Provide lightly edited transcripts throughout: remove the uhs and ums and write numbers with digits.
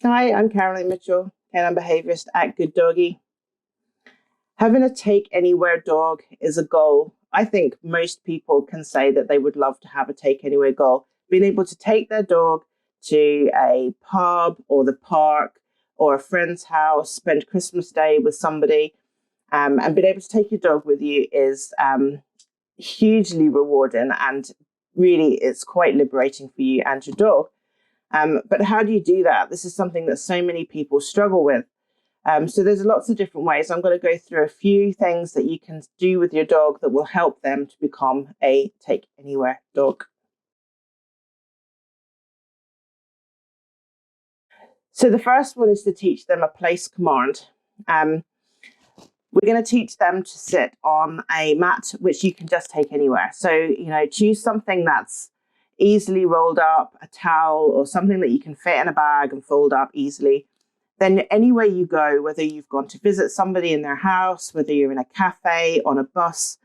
Hi, I'm Caroline Mitchell, Canine behaviorist at Good Doggy. Having a take anywhere dog is a goal. I think most people can say that they would love to have a take anywhere goal. Being able to take their dog to a pub or the park or a friend's house, spend Christmas Day with somebody, and being able to take your dog with you is hugely rewarding, and really it's quite liberating for you and your dog. But how do you do that? This is something that so many people struggle with. So there's lots of different ways. I'm going to go through a few things that you can do with your dog that will help them to become a take anywhere dog. So the first one is to teach them a place command. Um, we're going to teach them to sit on a mat, which you can just take anywhere. So, choose something that's easily rolled up, a towel or something that you can fit in a bag and fold up easily. Then anywhere you go, whether you've gone to visit somebody in their house, whether you're in a cafe, on a bus,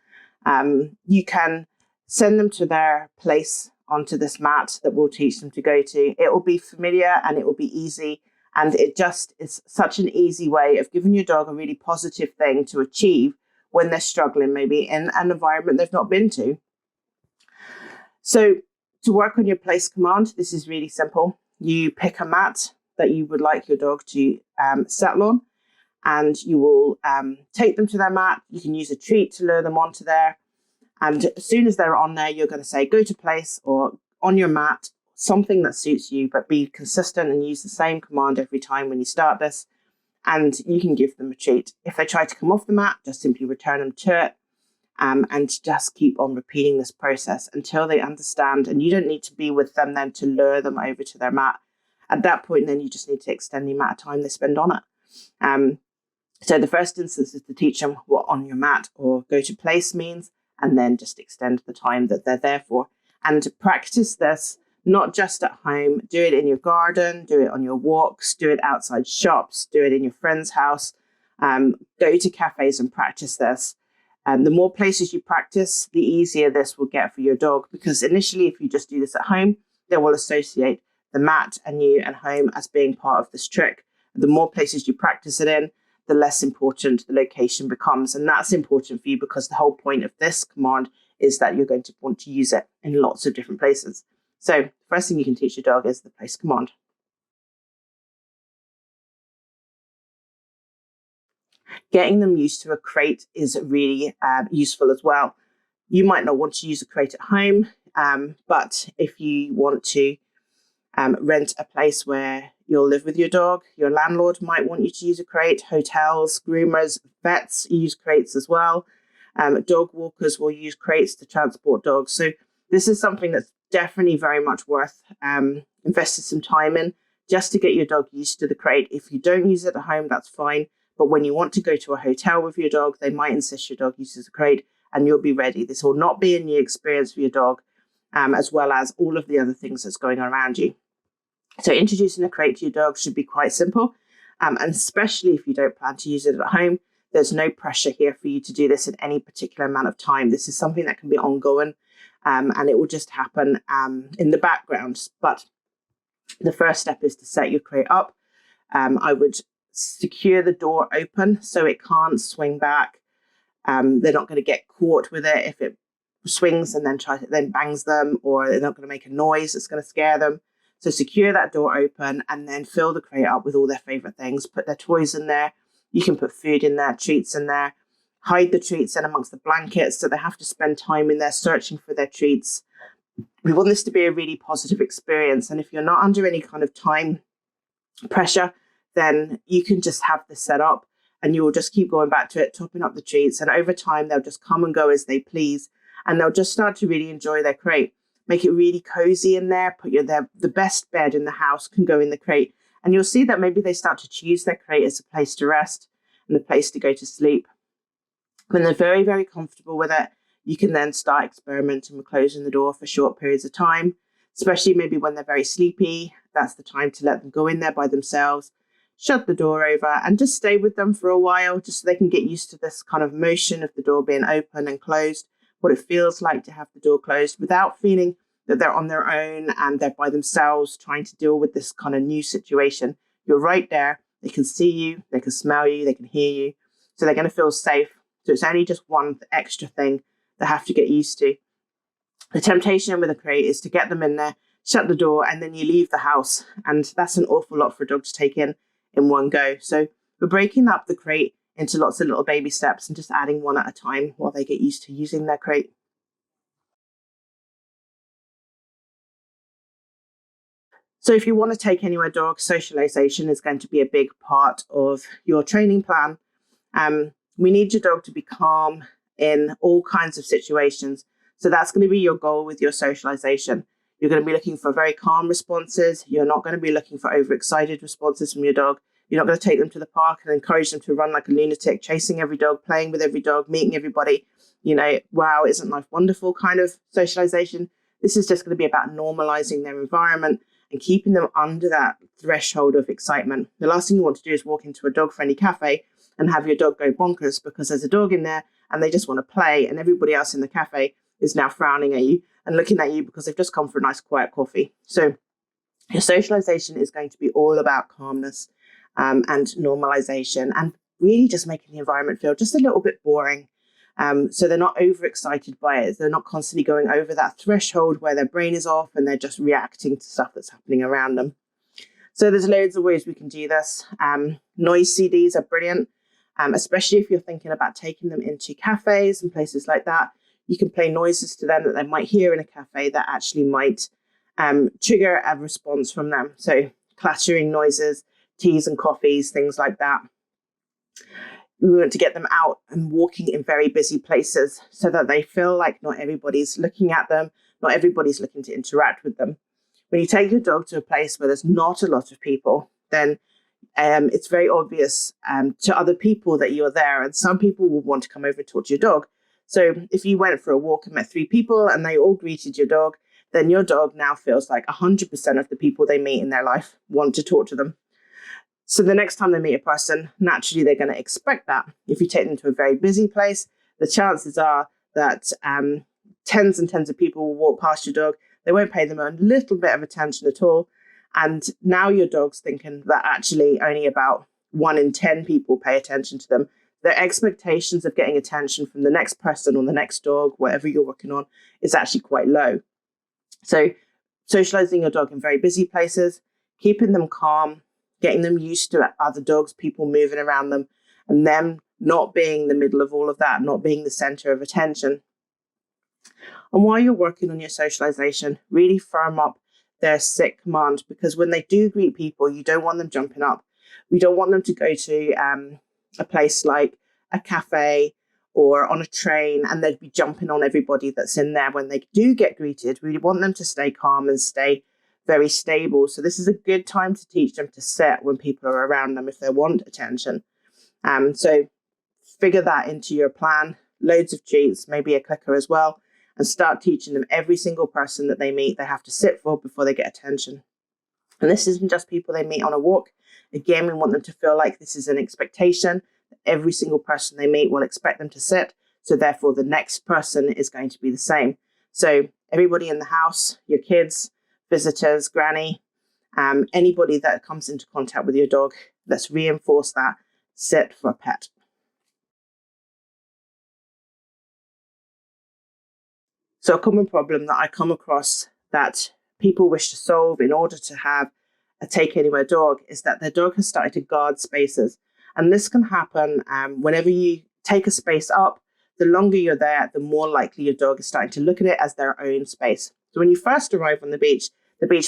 you can send them to their place onto this mat that we'll teach them to go to. It will be familiar and it will be easy. And it just is such an easy way of giving your dog a really positive thing to achieve when they're struggling, maybe in an environment they've not been to. So to work on your place command, this is really simple. You pick a mat that you would like your dog to settle on, and you will take them to their mat. You can use a treat to lure them onto there. And as soon as they're on there, you're going to say, go to place or on your mat, something that suits you, but be consistent and use the same command every time when you start this. And you can give them a treat. If they try to come off the mat, just simply return them to it. And just keep on repeating this process until they understand. And you don't need to be with them then to lure them over to their mat. At that point, then you just need to extend the amount of time they spend on it. So the first instance is to teach them what on your mat or go to place means, and then just extend the time that they're there for. And practice this not just at home. Do it in your garden, do it on your walks, do it outside shops, do it in your friend's house. Go to cafes and practice this. And the more places you practice, the easier this will get for your dog, because initially, if you just do this at home, they will associate the mat and you and home as being part of this trick. The more places you practice it in, the less important the location becomes. And that's important for you because the whole point of this command is that you're going to want to use it in lots of different places. So the first thing you can teach your dog is the place command. Getting them used to a crate is really useful as well. You might not want to use a crate at home, but if you want to rent a place where you'll live with your dog, your landlord might want you to use a crate. Hotels, groomers, vets use crates as well. Dog walkers will use crates to transport dogs. So this is something that's definitely very much worth investing some time in, just to get your dog used to the crate. If you don't use it at home, that's fine. But when you want to go to a hotel with your dog, they might insist your dog uses a crate, and you'll be ready. This will not be a new experience for your dog, as well as all of the other things that's going on around you. So introducing a crate to your dog should be quite simple. And especially if you don't plan to use it at home, there's no pressure here for you to do this in any particular amount of time. This is something that can be ongoing, and it will just happen in the background. But the first step is to set your crate up. I would secure the door open so it can't swing back. They're not going to get caught with it if it swings and then bangs them, or they're not going to make a noise that's going to scare them. So secure that door open and then fill the crate up with all their favorite things. Put their toys in there. You can put food in there, treats in there. Hide the treats in amongst the blankets so they have to spend time in there searching for their treats. We want this to be a really positive experience. And if you're not under any kind of time pressure, then you can just have this set up and you will just keep going back to it, topping up the treats. And over time, they'll just come and go as they please. And they'll just start to really enjoy their crate. Make it really cozy in there. The best bed in the house can go in the crate. And you'll see that maybe they start to choose their crate as a place to rest and a place to go to sleep. When they're very, very comfortable with it, you can then start experimenting with closing the door for short periods of time, especially maybe when they're very sleepy. That's the time to let them go in there by themselves, shut the door over, and just stay with them for a while, just so they can get used to this kind of motion of the door being open and closed, what it feels like to have the door closed without feeling that they're on their own and they're by themselves trying to deal with this kind of new situation. You're right there. They can see you, they can smell you, they can hear you. So they're going to feel safe. So it's only just one extra thing they have to get used to. The temptation with a crate is to get them in there, shut the door, and then you leave the house. And that's an awful lot for a dog to take in one go. So we're breaking up the crate into lots of little baby steps and just adding one at a time while they get used to using their crate. So if you want to take anywhere dog, socialization is going to be a big part of your training plan. We need your dog to be calm in all kinds of situations. So that's going to be your goal with your socialization. You're going to be looking for very calm responses. You're not going to be looking for overexcited responses from your dog. You're not going to take them to the park and encourage them to run like a lunatic, chasing every dog, playing with every dog, meeting everybody. Wow, isn't life wonderful kind of socialization. This is just going to be about normalizing their environment and keeping them under that threshold of excitement. The last thing you want to do is walk into a dog-friendly cafe and have your dog go bonkers because there's a dog in there and they just want to play, and everybody else in the cafe is now frowning at you and looking at you because they've just come for a nice quiet coffee. So your socialization is going to be all about calmness and normalization, and really just making the environment feel just a little bit boring. So they're not overexcited by it. They're not constantly going over that threshold where their brain is off and they're just reacting to stuff that's happening around them. So there's loads of ways we can do this. Noise CDs are brilliant, especially if you're thinking about taking them into cafes and places like that. You can play noises to them that they might hear in a cafe that actually might trigger a response from them. So clattering noises, teas and coffees, things like that. We want to get them out and walking in very busy places so that they feel like not everybody's looking at them, not everybody's looking to interact with them. When you take your dog to a place where there's not a lot of people, then it's very obvious to other people that you're there, and some people will want to come over and talk to your dog. So if you went for a walk and met 3 people and they all greeted your dog, then your dog now feels like 100% of the people they meet in their life want to talk to them. So the next time they meet a person, naturally, they're going to expect that. If you take them to a very busy place, the chances are that tens and tens of people will walk past your dog. They won't pay them a little bit of attention at all. And now your dog's thinking that actually only about 1 in 10 people pay attention to them. Their expectations of getting attention from the next person or the next dog, whatever you're working on, is actually quite low. So socializing your dog in very busy places, keeping them calm, getting them used to other dogs, people moving around them, and them not being the middle of all of that, not being the center of attention. And while you're working on your socialization, really firm up their sit command, because when they do greet people, you don't want them jumping up. We don't want them to go to a place like a cafe or on a train and they'd be jumping on everybody that's in there when they do get greeted. We want them to stay calm and stay very stable. So this is a good time to teach them to sit when people are around them if they want attention. So figure that into your plan. Loads of treats, maybe a clicker as well, and start teaching them every single person that they meet they have to sit for before they get attention. And this isn't just people they meet on a walk. Again, we want them to feel like this is an expectation. Every single person they meet will expect them to sit. So therefore, the next person is going to be the same. So everybody in the house, your kids, visitors, granny, anybody that comes into contact with your dog, let's reinforce that. Sit for a pet. So a common problem that I come across that people wish to solve in order to have a take anywhere dog is that their dog has started to guard spaces. And this can happen whenever you take a space up, the longer you're there, the more likely your dog is starting to look at it as their own space. So when you first arrive on the beach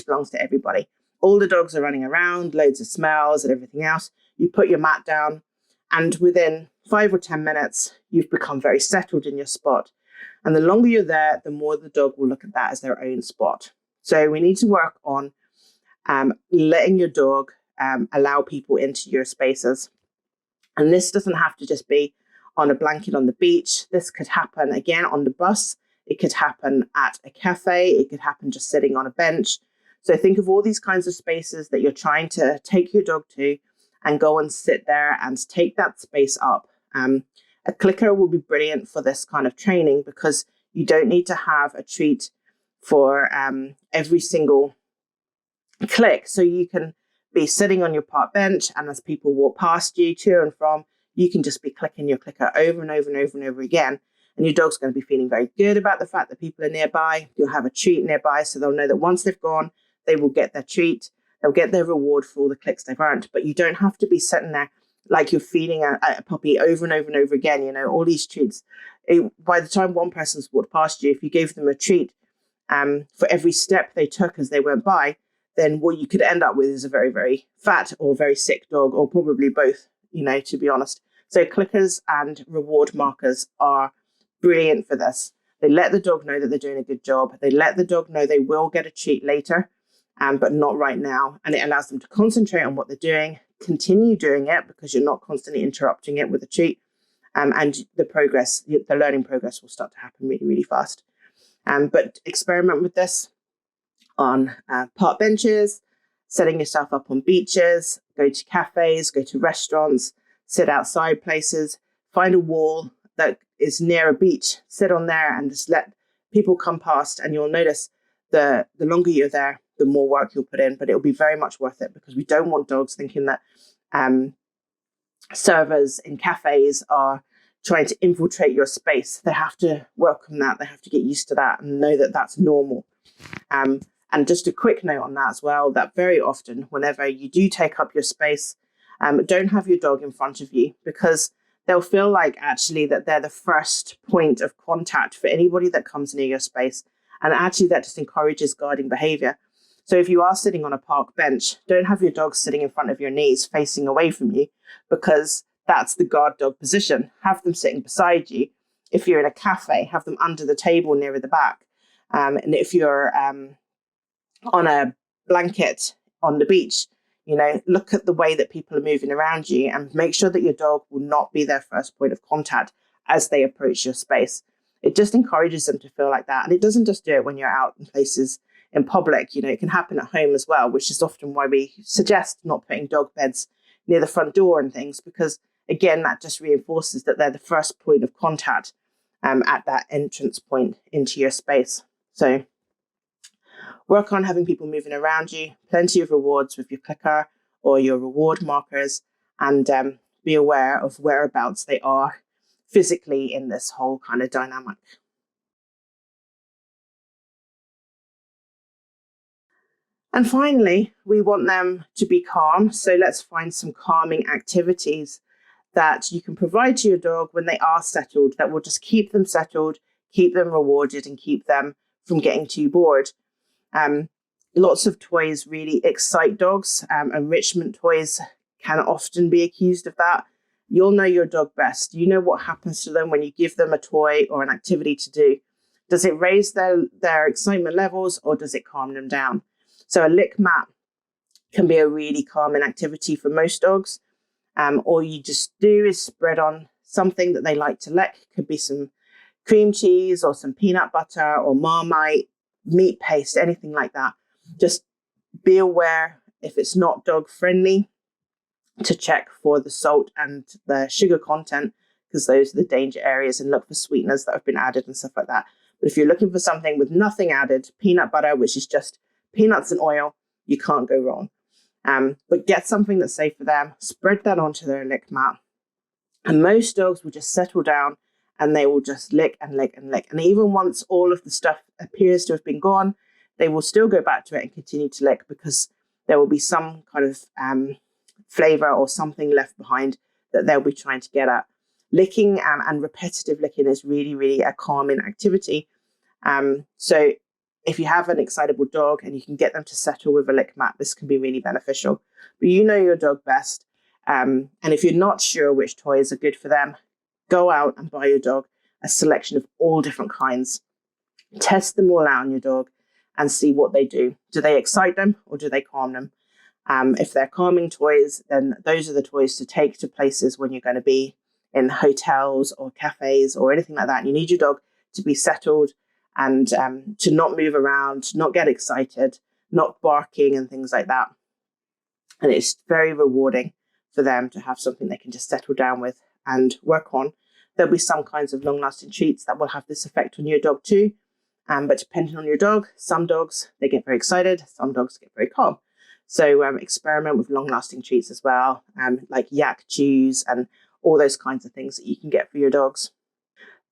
belongs to everybody. All the dogs are running around, loads of smells and everything else. You put your mat down, and within 5 or 10 minutes, you've become very settled in your spot. And the longer you're there, the more the dog will look at that as their own spot. So we need to work on letting your dog allow people into your spaces. And this doesn't have to just be on a blanket on the beach. This could happen again on the bus. It could happen at a cafe. It could happen just sitting on a bench. So think of all these kinds of spaces that you're trying to take your dog to and go and sit there and take that space up. A clicker will be brilliant for this kind of training because you don't need to have a treat for every single click. So you can be sitting on your park bench, and as people walk past you to and from, you can just be clicking your clicker over and over and over and over again. And your dog's going to be feeling very good about the fact that people are nearby. You'll have a treat nearby, so they'll know that once they've gone, they will get their treat. They'll get their reward for all the clicks they've earned. But you don't have to be sitting there like you're feeding a puppy over and over and over again, you know, all these treats. By the time one person's walked past you, if you gave them a treat for every step they took as they went by, then what you could end up with is a very, very fat or very sick dog, or probably both, you know, to be honest. So clickers and reward markers are brilliant for this. They let the dog know that they're doing a good job. They let the dog know they will get a treat later, but not right now. And it allows them to concentrate on what they're doing, continue doing it because you're not constantly interrupting it with a treat. And the learning progress will start to happen really, really fast. But experiment with this on park benches, setting yourself up on beaches, go to cafes, go to restaurants, sit outside places, find a wall that is near a beach, sit on there and just let people come past, and you'll notice the longer you're there, the more work you'll put in, but it'll be very much worth it, because we don't want dogs thinking that servers in cafes are trying to infiltrate your space. They have to welcome that. They have to get used to that and know that that's normal. And just a quick note on that as well, that very often, whenever you do take up your space, don't have your dog in front of you, because they'll feel like actually that they're the first point of contact for anybody that comes near your space. And actually that just encourages guarding behavior. So if you are sitting on a park bench, don't have your dog sitting in front of your knees facing away from you, because that's the guard dog position. Have them sitting beside you. If you're in a cafe, have them under the table near the back. And if you're on a blanket on the beach, you know, look at the way that people are moving around you and make sure that your dog will not be their first point of contact as they approach your space. It just encourages them to feel like that. And it doesn't just do it when you're out in places in public, you know, it can happen at home as well, which is often why we suggest not putting dog beds near the front door and things, because again, that just reinforces that they're the first point of contact at that entrance point into your space. So work on having people moving around you, plenty of rewards with your clicker or your reward markers, and be aware of whereabouts they are physically in this whole kind of dynamic. And finally, we want them to be calm. So let's find some calming activities that you can provide to your dog when they are settled, that will just keep them settled, keep them rewarded, and keep them from getting too bored. Lots of toys really excite dogs. Enrichment toys can often be accused of that. You'll know your dog best. You know what happens to them when you give them a toy or an activity to do. Does it raise their excitement levels, or does it calm them down? So a lick mat can be a really calming activity for most dogs. All you just do is spread on something that they like to lick. Could be some cream cheese or some peanut butter or Marmite, meat paste, anything like that. Just be aware if it's not dog friendly to check for the salt and the sugar content, because those are the danger areas, and look for sweeteners that have been added and stuff like that. But if you're looking for something with nothing added, peanut butter, which is just peanuts and oil, you can't go wrong. But get something that's safe for them, spread that onto their lick mat, and most dogs will just settle down and they will just lick and lick and lick. And even once all of the stuff appears to have been gone, they will still go back to it and continue to lick, because there will be some kind of flavor or something left behind that they'll be trying to get at. Licking and repetitive licking is really, really a calming activity. So if you have an excitable dog and you can get them to settle with a lick mat, this can be really beneficial. But you know your dog best. And if you're not sure which toys are good for them, go out and buy your dog a selection of all different kinds. Test them all out on your dog and see what they do. Do they excite them or do they calm them? If they're calming toys, then those are the toys to take to places when you're going to be in hotels or cafes or anything like that. And you need your dog to be settled and to not move around, not get excited, not barking and things like that. And it's very rewarding for them to have something they can just settle down with and work on. There'll be some kinds of long-lasting treats that will have this effect on your dog too. But depending on your dog, some dogs, they get very excited, some dogs get very calm. So experiment with long-lasting treats as well, like yak chews and all those kinds of things that you can get for your dogs.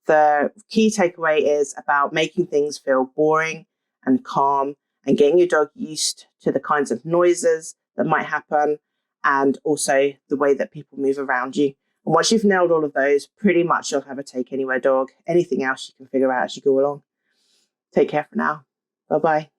The key takeaway is about making things feel boring and calm and getting your dog used to the kinds of noises that might happen and also the way that people move around you. And once you've nailed all of those, pretty much you'll have a take anywhere dog. Anything else you can figure out as you go along. Take care for now. Bye-bye.